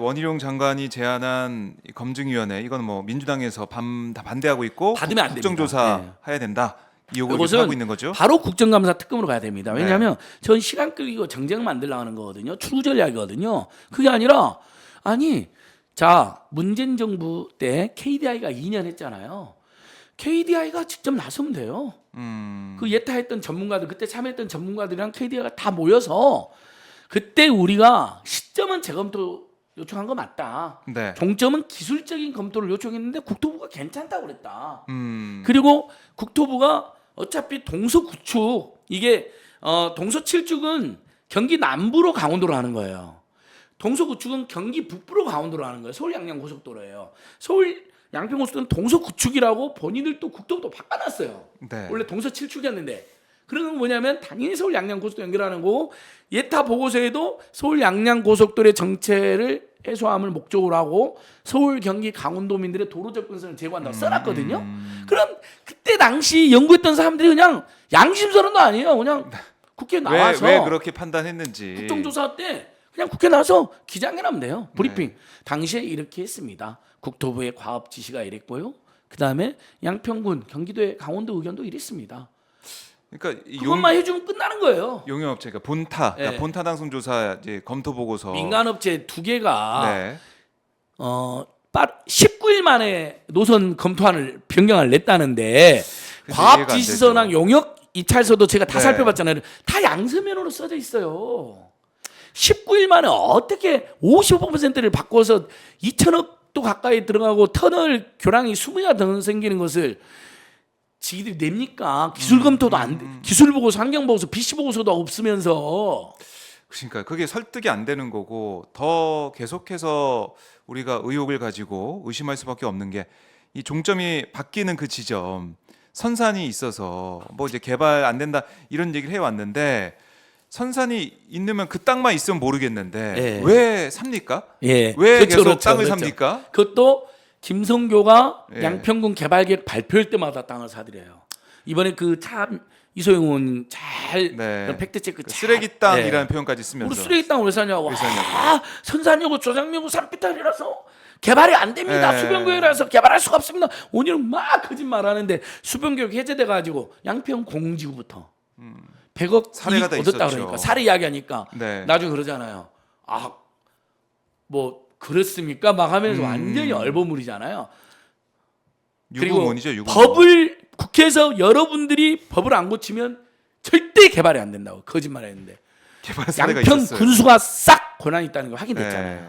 원희룡 장관이 제안한 이 검증위원회 이건 뭐 민주당에서 다 반대하고 있고 받으면 안 됩니다. 국정조사 해야 된다 이 요구를 이것은 하고 있는 거죠. 바로 국정감사 특검으로 가야 됩니다. 왜냐하면 전 시간 끌기고 정쟁 만들려고 하는 거거든요. 추후 전략이거든요. 그게 아니라 자 문재인 정부 때 KDI가 2년 했잖아요. KDI가 직접 나서면 돼요. 그 예타했던 전문가들 그때 참여했던 전문가들이랑 KDI가 다 모여서 그때 우리가 시점은 재검토 요청한 거 맞다. 네. 종점은 기술적인 검토를 요청했는데 국토부가 괜찮다고 그랬다. 그리고 국토부가 어차피 동서 9축 이게 동서 7축은 경기 남부로 강원도로 하는 거예요. 동서 9축은 경기 북부로 강원도로 하는 거예요. 서울 양양 고속도로예요. 서울 양평 고속도로는 동서 9축이라고 본인들도 국토부도 바꿔놨어요. 네. 원래 동서 7축이었는데 그런 건 뭐냐면 당연히 서울 양양 고속도로 연결하는 거고 예타 보고서에도 서울 양양 고속도로의 정체를 해소함을 목적으로 하고 서울 경기 강원도민들의 도로 접근성을 제고한다고 써놨거든요. 그럼 그때 당시 연구했던 사람들이 그냥 양심선언도 아니에요. 그냥 국회에 나와서 왜 그렇게 판단했는지 국정조사 때 그냥 국회 나와서 기자회견하면 돼요. 브리핑. 당시에 이렇게 했습니다. 국토부의 과업 지시가 이랬고요. 그 다음에 양평군 경기도의 강원도 의견도 이랬습니다. 그러니까 그것만 해주면 끝나는 거예요. 용역업체 그러니까 본타 네. 본타 당선 조사 이제 검토 보고서 민간업체 2개가 네. 19일 만에 노선 검토안을 변경을 냈다는데 과업 지시서랑 용역 이찰서도 제가 다 네. 살펴봤잖아요. 다 양서면으로 써져 있어요. 19일 만에 어떻게 55%를 바꿔서 2천억도 가까이 들어가고 터널 교량이 20여 더 생기는 것을 지들이 냅니까? 기술 검토도 안 돼. 기술 보고서, 환경 보고서, BC 보고서도 없으면서. 그러니까 그게 설득이 안 되는 거고 더 계속해서 우리가 의혹을 가지고 의심할 수밖에 없는 게 이 종점이 바뀌는 그 지점 선산이 있어서 뭐 이제 개발 안 된다 이런 얘기를 해왔는데 선산이 있으면 그 땅만 있으면 모르겠는데 예. 왜 삽니까? 예. 왜 그렇죠, 계속 그렇죠, 땅을 그렇죠. 삽니까? 그것도 김성교가 예. 양평군 개발계획 발표할 때마다 땅을 사들여요. 이번에 그 참 이소영 의원 잘 네. 팩트 체크 그 잘. 쓰레기 땅이라는 예. 표현까지 쓰면서 우리 쓰레기 땅 왜 사냐고. 왜 사냐고. 선산여고 조장여고 산비탈이라서 개발이 안 됩니다. 예. 수변교회라서 개발할 수가 없습니다. 오늘은 막 거짓말하는데 수변교육 해제돼 가지고 양평 공지구부터 100억 사례가 이익 다 얻었다 있었죠. 그러니까 사례 이야기하니까 네. 나중에 그러잖아요. 뭐 그렇습니까? 막 하면서 완전히 얼버무리잖아요. 그리고 유구문이죠, 유구문. 법을 국회에서 여러분들이 법을 안 고치면 절대 개발이 안 된다고 거짓말했는데 개발 사례가 양평 있었어요. 군수가 싹 권한이 있다는 거 확인됐잖아요. 네.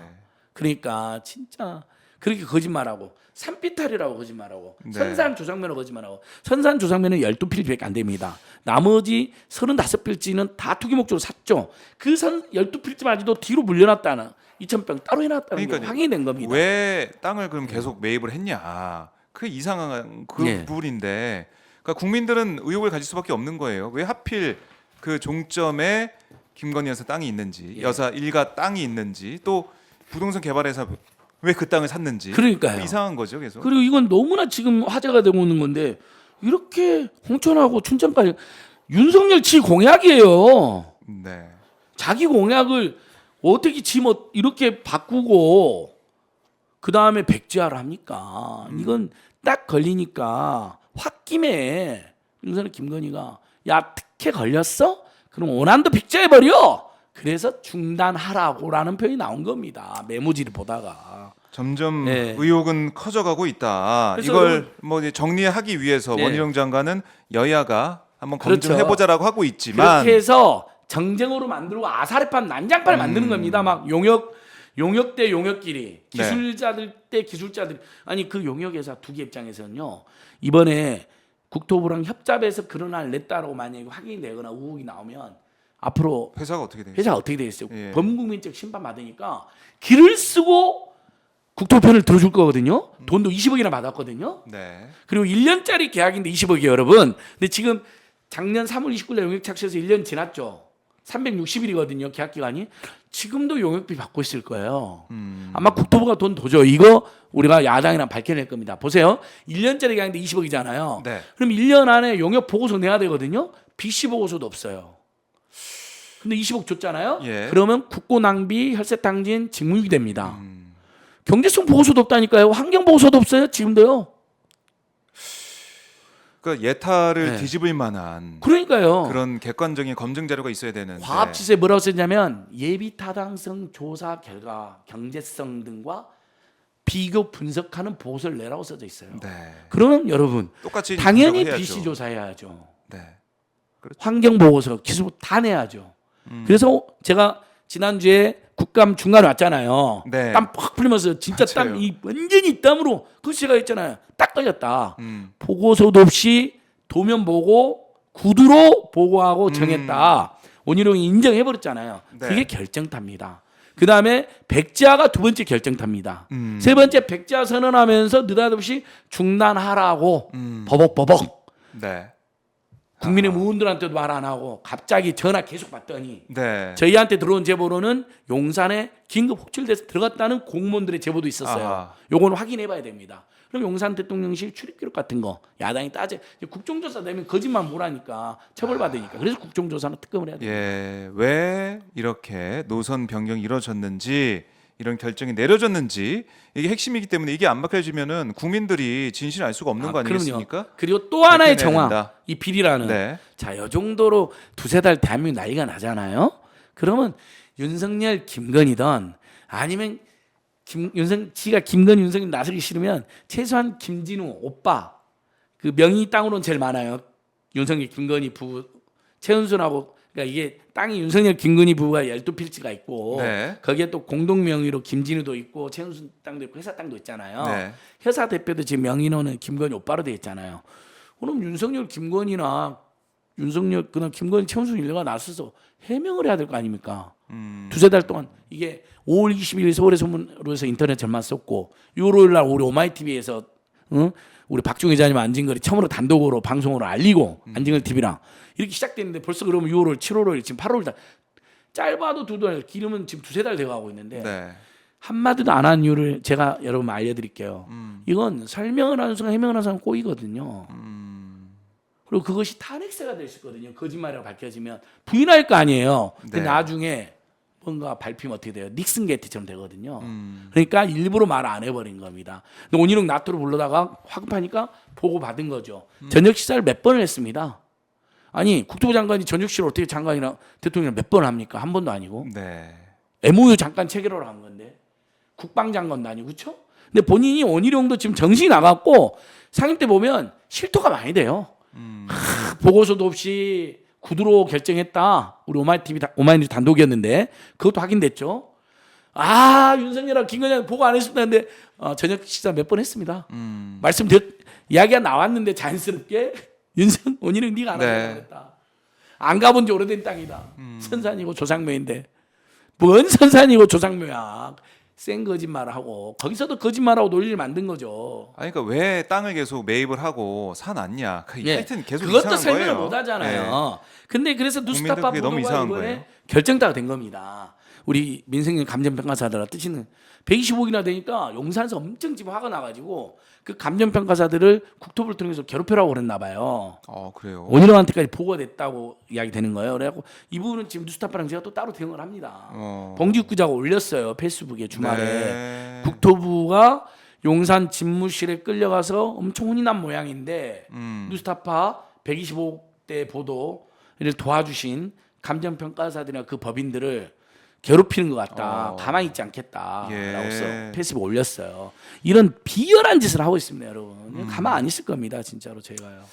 그러니까 진짜 그렇게 거짓말하고 산비탈이라고 거짓말하고 네. 선산 조상면허 거짓말하고 선산 조상면은 12필지밖에 안 됩니다. 나머지 35필지는 다 투기 목적으로 샀죠. 그 12필지마저도 뒤로 물려놨다는 2,000평 따로 해놨다는 게 확인이 된 겁니다. 왜 땅을 그럼 계속 매입을 했냐? 그 이상한 그 네. 부분인데, 그러니까 국민들은 의혹을 가질 수밖에 없는 거예요. 왜 하필 그 종점에 김건희 여사 땅이 있는지, 예. 여사 일가 땅이 있는지, 또 부동산 개발회사 왜 그 땅을 샀는지, 그러니까요. 이상한 거죠, 계속. 그리고 이건 너무나 지금 화제가 되고 있는 건데 이렇게 홍천하고 춘천까지 윤석열 지 공약이에요. 네. 자기 공약을 어떻게 이렇게 바꾸고 그 다음에 백지화를 합니까? 이건 딱 걸리니까 홧김에 윤석열 김건희가 야 특혜 걸렸어? 그럼 원안도 백지화해버려. 그래서 중단하라고라는 표현이 나온 겁니다. 메모지를 보다가. 점점 네. 의혹은 커져가고 있다. 그래서 이걸 뭐 이제 정리하기 위해서 네. 원희룡 장관은 여야가 한번 그렇죠. 검증해보자라고 하고 있지만 그렇게 해서 정쟁으로 만들고 아사리판 난장판을 만드는 겁니다. 막 용역 대 용역끼리 기술자들 대 기술자들 아니 그 용역회사 2개 입장에서는요 이번에 국토부랑 협잡해서 그런 안을 냈다라고 만약에 확인이 되거나 의혹이 나오면 앞으로 회사가 어떻게 되죠? 회사가 어떻게 되겠어요? 예. 범국민적 심판 받으니까 길을 쓰고 국토부 편을 들어줄 거거든요. 돈도 20억이나 받았거든요. 네. 그리고 1년짜리 계약인데 20억이에요, 여러분. 근데 지금 작년 3월 29일 용역 착수해서 1년 지났죠. 360일이거든요, 계약 기간이. 지금도 용역비 받고 있을 거예요. 아마 국토부가 돈 더 줘. 이거 우리가 야당이랑 밝혀낼 겁니다. 보세요. 1년짜리 계약인데 20억이잖아요. 네. 그럼 1년 안에 용역 보고서 내야 되거든요. BC 보고서도 없어요. 근데 20억 줬잖아요. 예. 그러면 국고 낭비, 혈세 탕진, 직무유기 됩니다. 경제성 보고서도 없다니까요. 환경 보고서도 없어요. 지금도요. 그러니까 예타를 네. 뒤집을 만한 그러니까요. 그런 객관적인 검증 자료가 있어야 되는데. 과학지수에 뭐라고 썼냐면 예비 타당성 조사 결과, 경제성 등과 비교 분석하는 보고서를 내라고 써져 있어요. 네. 그러면 여러분 똑같이 당연히 분석을 해야죠. BC 조사해야죠. 네. 환경 보고서, 기술 다 내야죠. 그래서 제가 지난주에 국감 중간에 왔잖아요. 네. 땀 팍 풀리면서 진짜 맞아요. 땀이 완전히 땀으로 그 제가 했잖아요. 딱 걸렸다. 음. 보고서도 없이 도면 보고 구두로 보고하고 정했다. 원희룡이 인정해 버렸잖아요. 네. 그게 결정타입니다. 그 다음에 백지화가 두 번째 결정타입니다. 세 번째 백지화 선언하면서 느닷없이 중단하라고 버벅버벅. 네. 국민의 의원들한테도 말 안 하고 갑자기 전화 계속 받더니 네. 저희한테 들어온 제보로는 용산에 긴급 호출돼서 들어갔다는 공무원들의 제보도 있었어요. 아하. 요건 확인해 봐야 됩니다. 그럼 용산 대통령실 출입 기록 같은 거 야당이 따져 국정조사 되면 거짓말 못하니까 처벌받으니까 그래서 국정조사는 특검을 해야 돼요. 예. 왜 이렇게 노선 변경이 이루어졌는지 이런 결정이 내려졌는지 이게 핵심이기 때문에 이게 안 밝혀지면은 국민들이 진실을 알 수가 없는 거 아니겠습니까? 그럼요. 그리고 또 하나의 밝혀내야 정황 된다. 이 비리라는 네. 자, 요 정도로 두세 달 대한민국 난리가 나잖아요. 그러면 윤석열, 김건희든 아니면 지가 김건희, 윤석열 나서기 싫으면 최소한 김진우 오빠 그 명의 땅으로는 제일 많아요. 윤석열, 김건희 부부 최은순하고 그러니까 이게 땅이 윤석열, 김건희 부부가 12필지가 있고 네. 거기에 또 공동 명의로 김진우도 있고 최은순 땅도 있고 회사 땅도 있잖아요. 네. 회사 대표도 지금 명의로는 김건희 오빠로 돼 있잖아요. 그럼 윤석열, 김건희나 윤석열 그냥 김건희, 최은순 일가가 나서서 해명을 해야 될 거 아닙니까? 두세 달 동안 이게 5월 20일 서울의 소문으로 해서 인터넷 절만 썼고 6월 날 우리 오마이TV에서 우리 박종 기자님 안진걸이 처음으로 단독으로 방송으로 알리고 안진걸 TV랑 이렇게 시작됐는데 벌써 그러면 6월, 7월, 지금 8월 달 짧아도 두 달, 길으면 지금 두세 달 돼가고 있는데 네. 한마디도 안 한 이유를 제가 여러분 알려드릴게요. 이건 설명을 하는 순간 해명을 하는 순간 꼬이거든요. 그리고 그것이 탄핵세가 될 수 있거든요. 거짓말이라고 밝혀지면 부인할 거 아니에요. 근데 네. 나중에 뭔가 발표면 어떻게 돼요? 닉슨 게이트처럼 되거든요. 그러니까 일부러 말 안 해버린 겁니다. 근데 온희룡 나토로 불러다가 화급하니까 보고 받은 거죠. 저녁 식사를 몇 번을 했습니다. 아니 국토부 장관이 저녁 식사를 어떻게 장관이랑 대통령이랑 몇 번을 합니까? 한 번도 아니고. 네. MOU 잠깐 체결하러 간 건데 국방장관도 아니고 그렇죠? 근데 본인이 원희룡도 지금 정신이 나갔고 상임 때 보면 실토가 많이 돼요. 보고서도 없이 구두로 결정했다. 우리 오마이뉴스 단독이었는데 그것도 확인됐죠. 아 윤석열하고 김건희랑 보고 안 했었다는데 저녁 식사 몇 번 했습니다. 이야기가 나왔는데 자연스럽게 원희룡 네가 안 하려고 했다. 안 가본 지 오래된 땅이다. 선산이고 조상묘인데 뭔 선산이고 조상묘야. 센 거짓말을 하고 거기서도 거짓말하고 논리를 만든 거죠. 아니 그러니까 왜 땅을 계속 매입을 하고 사놨냐? 예. 하여튼 계속 그것도 이상한 설명을 거예요. 못 하잖아요. 근데 그래서 국민들 뉴스타파 그게 너무 보도가 이상한 이번에 거예요. 결정타가 된 겁니다. 우리 민생님 감정평가사들 뜻이는 125억이나 되니까 용산에서 엄청 지금 화가 나가지고 그 감정평가사들을 국토부를 통해서 괴롭히라고 그랬나 봐요. 그래요. 원희룡한테까지 보고가 됐다고 이야기 되는 거예요. 그래갖고 이 부분은 지금 뉴스타파랑 제가 또 따로 대응을 합니다. 봉지욱 기자가 올렸어요. 페이스북에 주말에. 네. 국토부가 용산 집무실에 끌려가서 엄청 혼이 난 모양인데 뉴스타파 125대 보도를 도와주신 감정평가사들이나 그 법인들을 괴롭히는 것 같다. 가만히 있지 않겠다라고 예. 페이스북에 올렸어요. 이런 비열한 짓을 하고 있습니다, 여러분. 가만 안 있을 겁니다, 진짜로 제가요.